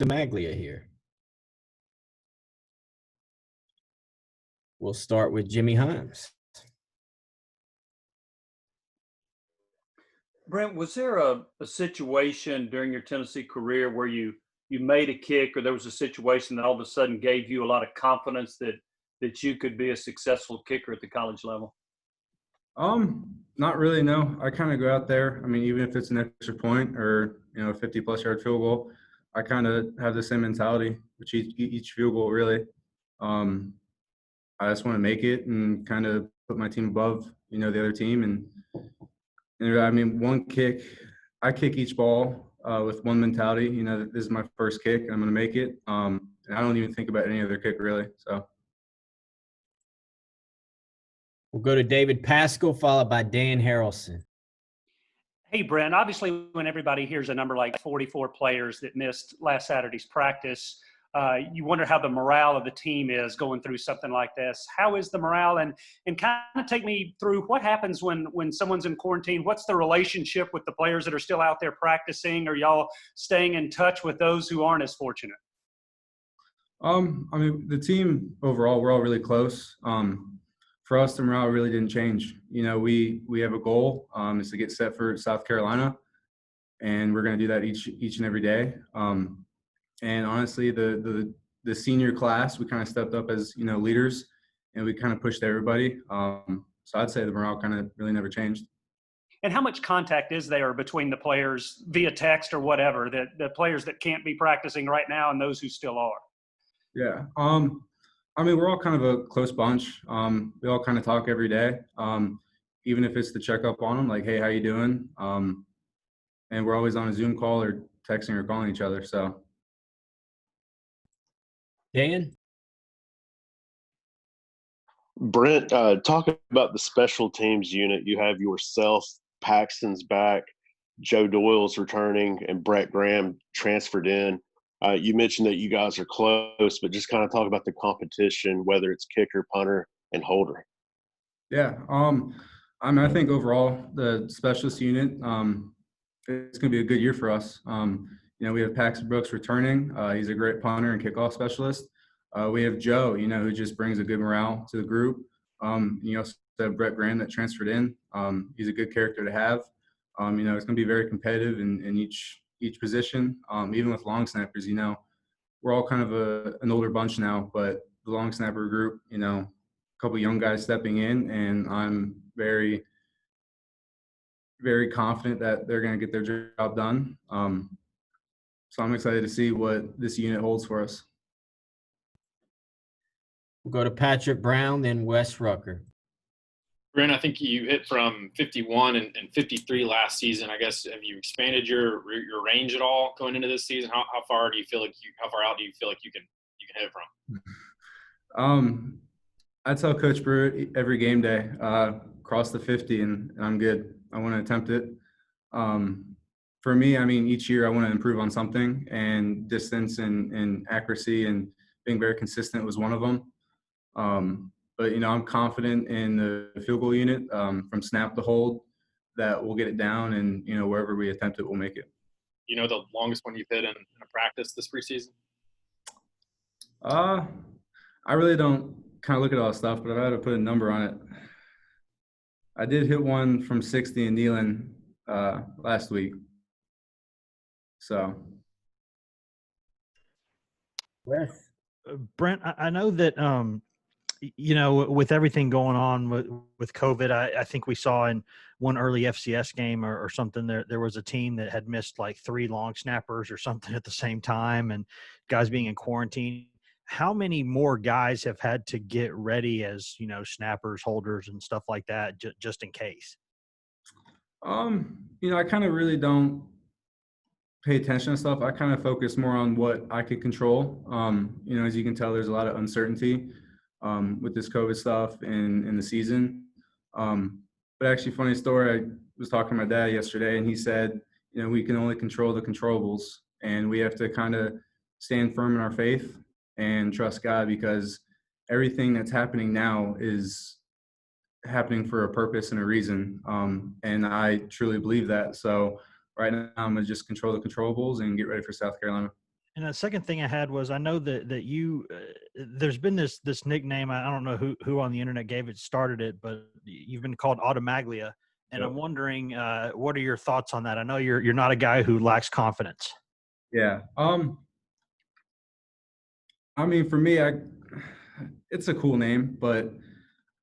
Cimaglia here. We'll start with Jimmy Hines. Brent, was there a situation during your Tennessee career where you made a kick, or there was a situation that all of a sudden gave you a lot of confidence that you could be a successful kicker at the college level? Not really, no. I kind of go out there. I mean, even if it's an extra point or, a 50-plus yard field goal, I kind of have the same mentality with each field goal, really. I just want to make it and kind of put my team above, the other team. And I mean, I kick each ball with one mentality, that this is my first kick. I'm going to make it. And I don't even think about any other kick, really, so. We'll go to David Paschall, followed by Dan Harrelson. Hey, Brent, obviously when everybody hears a number like 44 players that missed last Saturday's practice, you wonder how the morale of the team is going through something like this. How is the morale? And kind of take me through what happens when someone's in quarantine. What's the relationship with the players that are still out there practicing? Are y'all staying in touch with those who aren't as fortunate? I mean, the team overall, we're all really close. For us, the morale really didn't change. We have a goal, is to get set for South Carolina, and we're going to do that each and every day. And honestly, the senior class, we kind of stepped up as leaders, and we kind of pushed everybody. So I'd say the morale kind of really never changed. And how much contact is there between the players via text or whatever, the players that can't be practicing right now and those who still are? Yeah. I mean, we're all kind of a close bunch. We all kind of talk every day, even if it's to check up on them, like, hey, how you doing? And we're always on a Zoom call or texting or calling each other. So, Dan? Brent, talk about the special teams unit. You have yourself, Paxton's back, Joe Doyle's returning, and Brett Graham transferred in. You mentioned that you guys are close, but just kind of talk about the competition, whether it's kicker, punter, and holder. Yeah. I mean, I think overall the specialist unit, it's going to be a good year for us. We have Paxton Brooks returning. He's a great punter and kickoff specialist. We have Joe, who just brings a good morale to the group. You also have Brett Graham that transferred in. He's a good character to have. It's going to be very competitive in each position. Even with long snappers, we're all kind of an older bunch now, but the long snapper group, a couple young guys stepping in, and I'm very, very confident that they're going to get their job done. So I'm excited to see what this unit holds for us. We'll go to Patrick Brown, then Wes Rucker. Brent, I think you hit from 51 and 53 last season. I guess, have you expanded your range at all going into this season? How far out do you feel like you can hit it from? I tell Coach Brewer every game day, cross the 50 and I'm good. I want to attempt it. For me, I mean, each year I want to improve on something, and distance and accuracy and being very consistent was one of them. But, I'm confident in the field goal unit from snap to hold that we'll get it down, and, wherever we attempt it, we'll make it. The longest one you've hit in a practice this preseason? I really don't kind of look at all that stuff, but if I had to put a number on it, I did hit one from 60 in Neyland last week. So. Wes? Brent, I know that with everything going on with COVID, I think we saw in one early FCS game or something, there was a team that had missed like 3 long snappers or something at the same time, and guys being in quarantine. How many more guys have had to get ready as, snappers, holders, and stuff like that, just in case? I kind of really don't pay attention to stuff. I kind of focus more on what I could control. As you can tell, there's a lot of uncertainty with this COVID stuff in the season. But actually, funny story, I was talking to my dad yesterday, and he said, we can only control the controllables, and we have to kind of stand firm in our faith and trust God, because everything that's happening now is happening for a purpose and a reason. And I truly believe that. So right now I'm going to just control the controllables and get ready for South Carolina. And the second thing I had was I know that you there's been this nickname. I don't know who on the internet gave it, started it, but you've been called Automaglia, and Yep. I'm wondering what are your thoughts on that? I know you're not a guy who lacks confidence. Yeah. I mean, for me, it's a cool name, but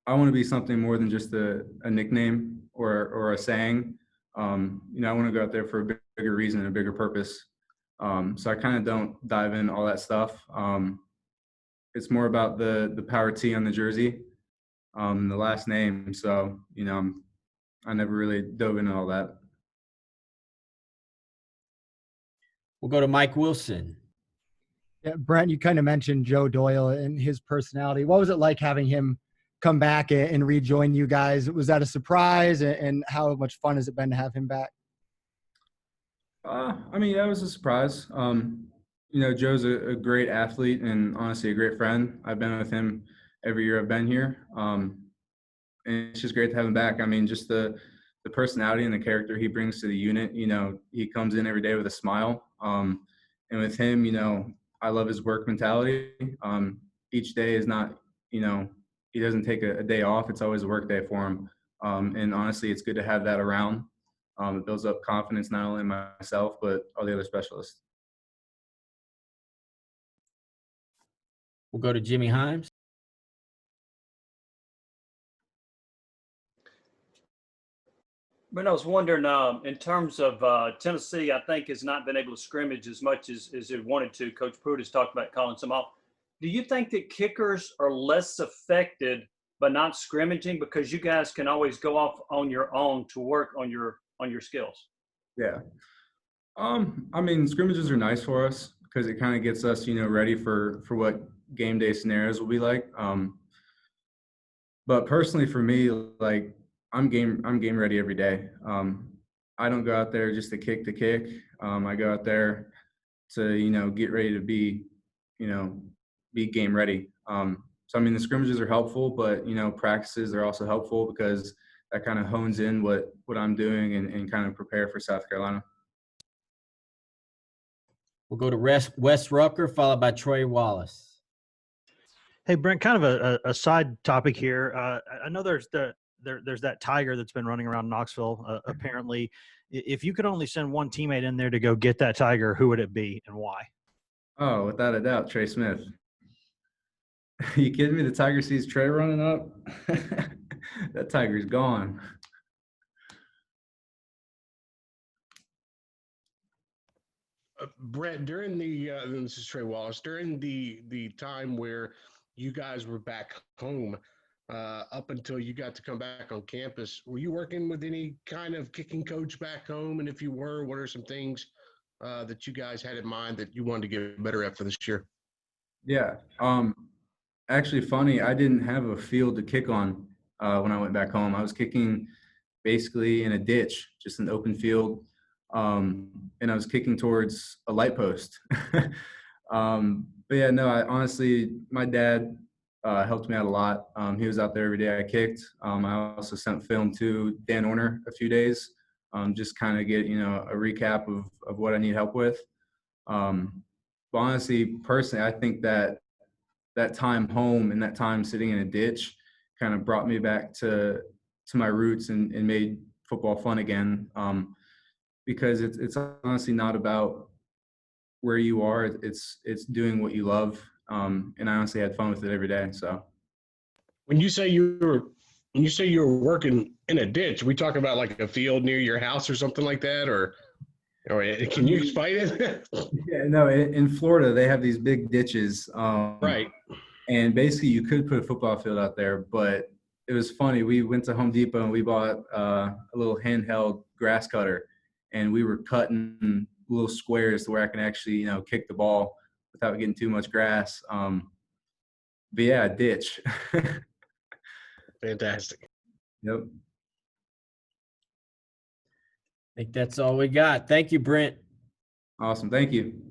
I want to be something more than just a nickname or a saying. I want to go out there for a bigger reason and a bigger purpose. So I kind of don't dive in all that stuff. It's more about the power T on the jersey, the last name. So, I never really dove into all that. We'll go to Mike Wilson. Yeah, Brent, you kind of mentioned Joe Doyle and his personality. What was it like having him come back and rejoin you guys? Was that a surprise? And how much fun has it been to have him back? I mean, that was a surprise. Joe's a great athlete and honestly a great friend. I've been with him every year I've been here. And it's just great to have him back. I mean, just the personality and the character he brings to the unit. He comes in every day with a smile. And with him, I love his work mentality. Each day is not, he doesn't take a day off. It's always a work day for him. And honestly, it's good to have that around. It builds up confidence not only in myself, but all the other specialists. We'll go to Jimmy Hines. But I was wondering, in terms of Tennessee, I think has not been able to scrimmage as much as it wanted to. Coach Pruitt has talked about calling some off. Do you think that kickers are less affected by not scrimmaging because you guys can always go off on your own to work on your skills? Yeah. I mean, scrimmages are nice for us because it kind of gets us, ready for what game day scenarios will be like. But personally for me, like I'm game ready every day. I don't go out there just to kick. I go out there to, get ready to be game ready. So I mean, the scrimmages are helpful, but practices are also helpful because that kind of hones in what I'm doing and kind of prepare for South Carolina. We'll go to Wes Rucker, followed by Trey Wallace. Hey, Brent, kind of a side topic here. I know there's that tiger that's been running around Knoxville. Apparently, if you could only send one teammate in there to go get that tiger, who would it be and why? Oh, without a doubt, Trey Smith. You kidding me? The tiger sees Trey running up. That tiger's gone. Brett, during this is Trey Wallace, during the time where you guys were back home, up until you got to come back on campus, were you working with any kind of kicking coach back home? And if you were, what are some things that you guys had in mind that you wanted to get better at for this year? Yeah. Actually, funny, I didn't have a field to kick on when I went back home. I was kicking basically in a ditch, just an open field. And I was kicking towards a light post. But yeah, no, honestly, my dad helped me out a lot. He was out there every day I kicked. I also sent film to Dan Orner a few days, just kind of get, a recap of what I need help with. But honestly, personally, I think that time home and that time sitting in a ditch kind of brought me back to my roots and made football fun again. Because it's honestly not about where you are. It's doing what you love. And I honestly had fun with it every day. So when you say you were working in a ditch, we talk about like a field near your house or something like that, or can you explain it? Yeah, no, in Florida, they have these big ditches. Right. And basically you could put a football field out there, but it was funny. We went to Home Depot and we bought a little handheld grass cutter, and we were cutting little squares to where I can actually, kick the ball without getting too much grass. But yeah, ditch. Fantastic. Yep. I think that's all we got. Thank you, Brent. Awesome. Thank you.